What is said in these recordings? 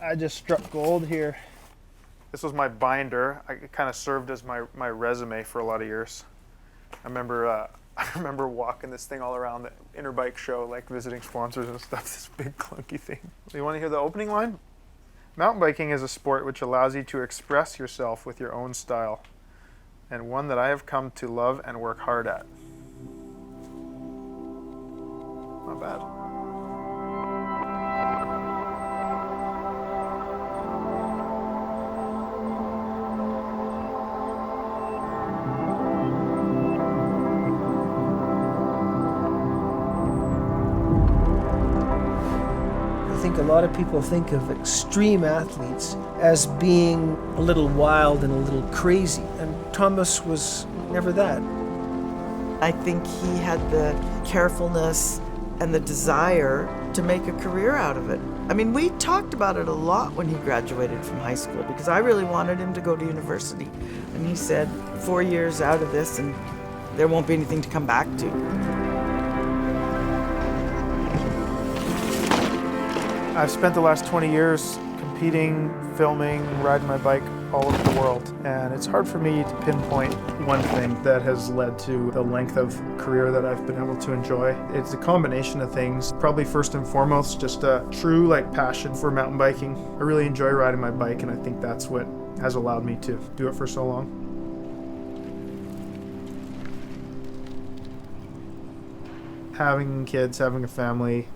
I just struck gold here. This was my binder. It kind of served as my resume for a lot of years. I remember walking this thing all around the Interbike show, like visiting sponsors and stuff, this big clunky thing. You want to hear the opening line? Mountain biking is a sport which allows you to express yourself with your own style, and one that I have come to love and work hard at. Not bad. I think a lot of people think of extreme athletes as being a little wild and a little crazy, and Thomas was never that. I think he had the carefulness and the desire to make a career out of it. I mean, we talked about it a lot when he graduated from high school because I really wanted him to go to university. And he said, 4 years out of this and there won't be anything to come back to. I've spent the last 20 years competing, filming, riding my bike all over the world, and it's hard for me to pinpoint one thing that has led to the length of career that I've been able to enjoy. It's a combination of things. Probably first and foremost, just a true passion for mountain biking. I really enjoy riding my bike, and I think that's what has allowed me to do it for so long. Having kids, having a family,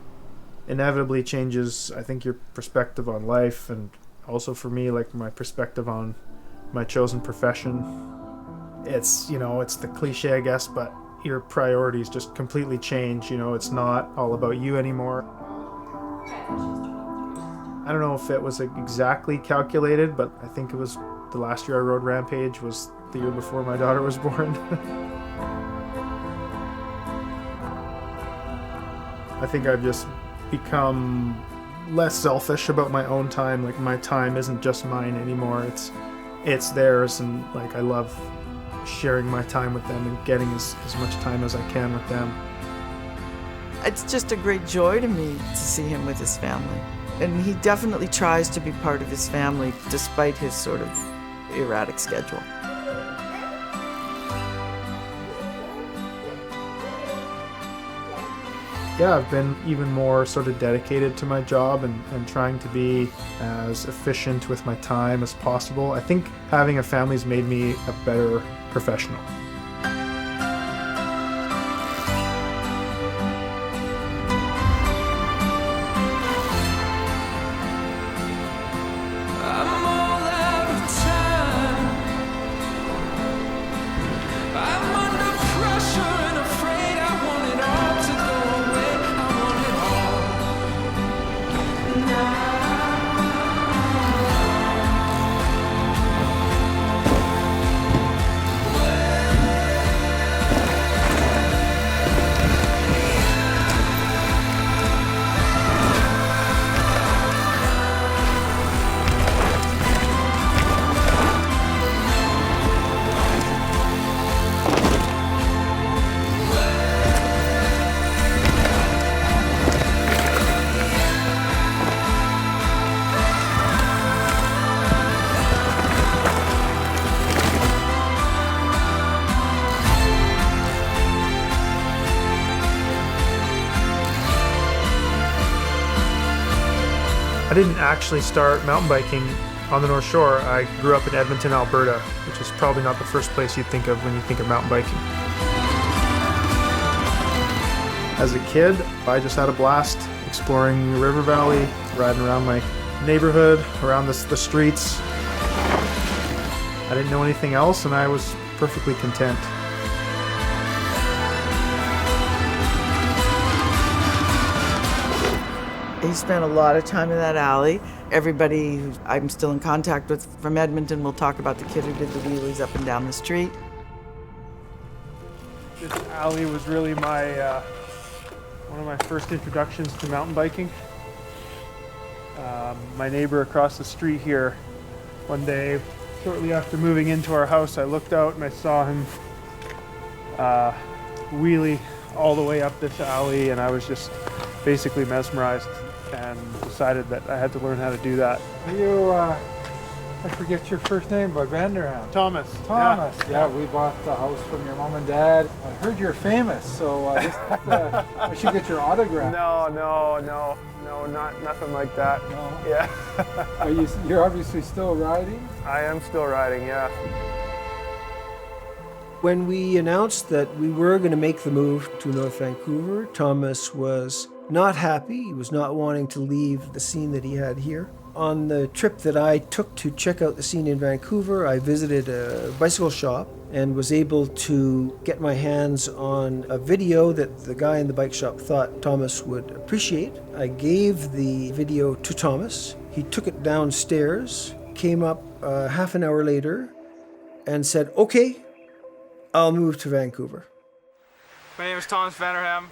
inevitably changes, I think, your perspective on life, and also for me, my perspective on my chosen profession. It's, it's the cliche, I guess, but your priorities just completely change. It's not all about you anymore. I don't know if it was exactly calculated, but I think it was the last year I rode Rampage was the year before my daughter was born. I think I've just become less selfish about my own time. My time isn't just mine anymore. It's theirs, and I love sharing my time with them and getting as much time as I can with them. It's just a great joy to me to see him with his family. And he definitely tries to be part of his family despite his sort of erratic schedule. Yeah, I've been even more sort of dedicated to my job and trying to be as efficient with my time as possible. I think having a family's made me a better professional. I didn't actually start mountain biking on the North Shore. I grew up in Edmonton, Alberta, which is probably not the first place you'd think of when you think of mountain biking. As a kid, I just had a blast exploring the river valley, riding around my neighborhood, around the streets. I didn't know anything else, and I was perfectly content. He spent a lot of time in that alley. Everybody who I'm still in contact with from Edmonton will talk about the kid who did the wheelies up and down the street. This alley was really my one of my first introductions to mountain biking. My neighbor across the street here, one day, shortly after moving into our house, I looked out and I saw him wheelie all the way up this alley, and I was just basically mesmerized and decided that I had to learn how to do that. You, I forget your first name, but Vanderham. Thomas. Thomas. Yeah, we bought the house from your mom and dad. I heard you're famous, so I should get your autograph. No, nothing like that. No. Yeah. You're obviously still riding? I am still riding, yeah. When we announced that we were going to make the move to North Vancouver, Thomas was not happy. He was not wanting to leave the scene that he had here. On the trip that I took to check out the scene in Vancouver, I visited a bicycle shop and was able to get my hands on a video that the guy in the bike shop thought Thomas would appreciate. I gave the video to Thomas. He took it downstairs, came up half an hour later and said, "Okay, I'll move to Vancouver." My name is Thomas Vanderham.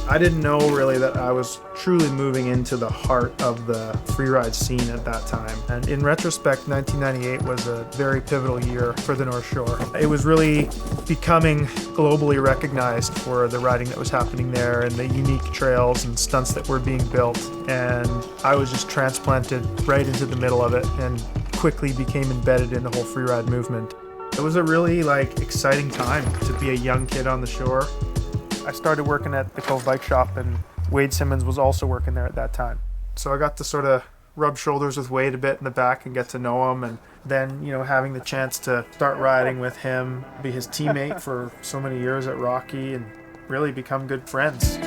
I didn't know really that I was truly moving into the heart of the freeride scene at that time. And in retrospect, 1998 was a very pivotal year for the North Shore. It was really becoming globally recognized for the riding that was happening there and the unique trails and stunts that were being built. And I was just transplanted right into the middle of it and quickly became embedded in the whole freeride movement. It was a really exciting time to be a young kid on the shore. I started working at the Cove Bike Shop, and Wade Simmons was also working there at that time. So I got to sort of rub shoulders with Wade a bit in the back and get to know him, and then, having the chance to start riding with him, be his teammate for so many years at Rocky, and really become good friends.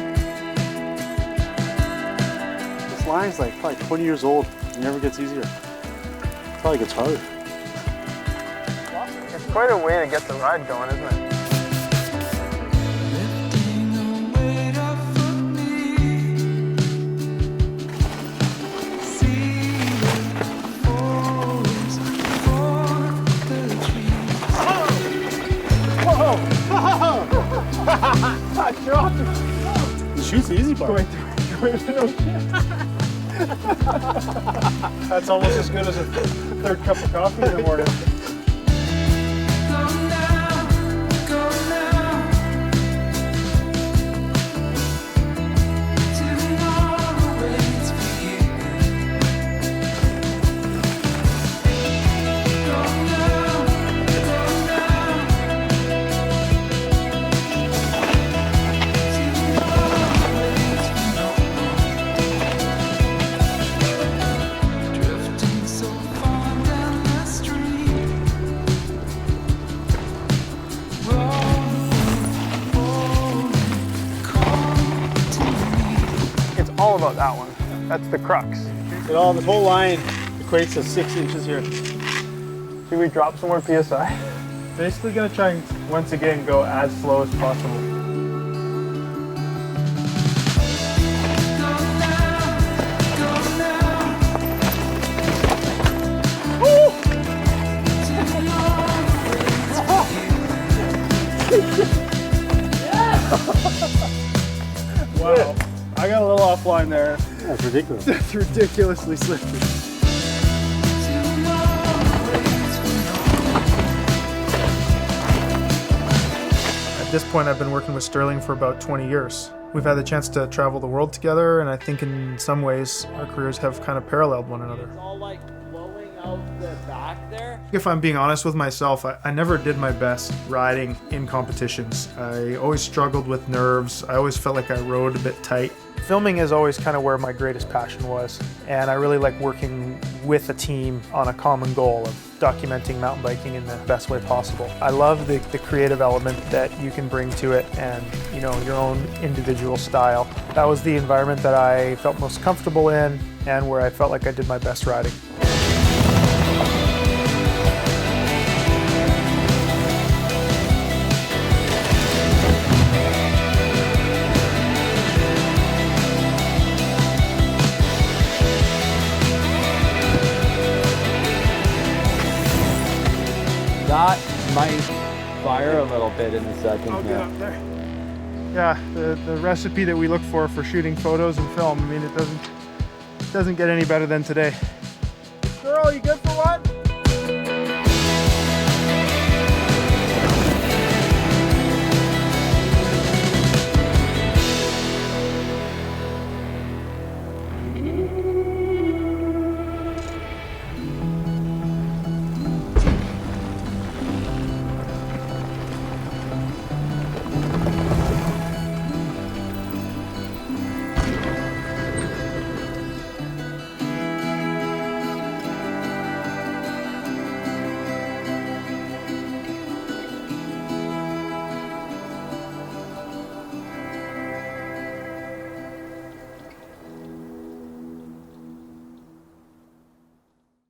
This line's probably 20 years old. It never gets easier. It probably gets harder. It's quite a way to get the ride going, isn't it? I dropped it. The chute's the easy part. That's almost as good as a third cup of coffee in the morning. All about that one. That's the crux. This whole line equates to 6 inches here. Should we drop some more PSI? Basically gonna try and once again go as slow as possible. Wow. I got a little offline there. That's ridiculous. That's ridiculously slippery. At this point, I've been working with Sterling for about 20 years. We've had the chance to travel the world together, and I think in some ways our careers have kind of paralleled one another. It's all blowing out the back there. If I'm being honest with myself, I never did my best riding in competitions. I always struggled with nerves. I always felt like I rode a bit tight. Filming is always kind of where my greatest passion was, and I really like working with a team on a common goal of documenting mountain biking in the best way possible. I love the creative element that you can bring to it and your own individual style. That was the environment that I felt most comfortable in and where I felt like I did my best riding. That might fire a little bit in a second. I'll get up there. Yeah, the recipe that we look for shooting photos and film, I mean, it doesn't get any better than today. Girl, you good for what?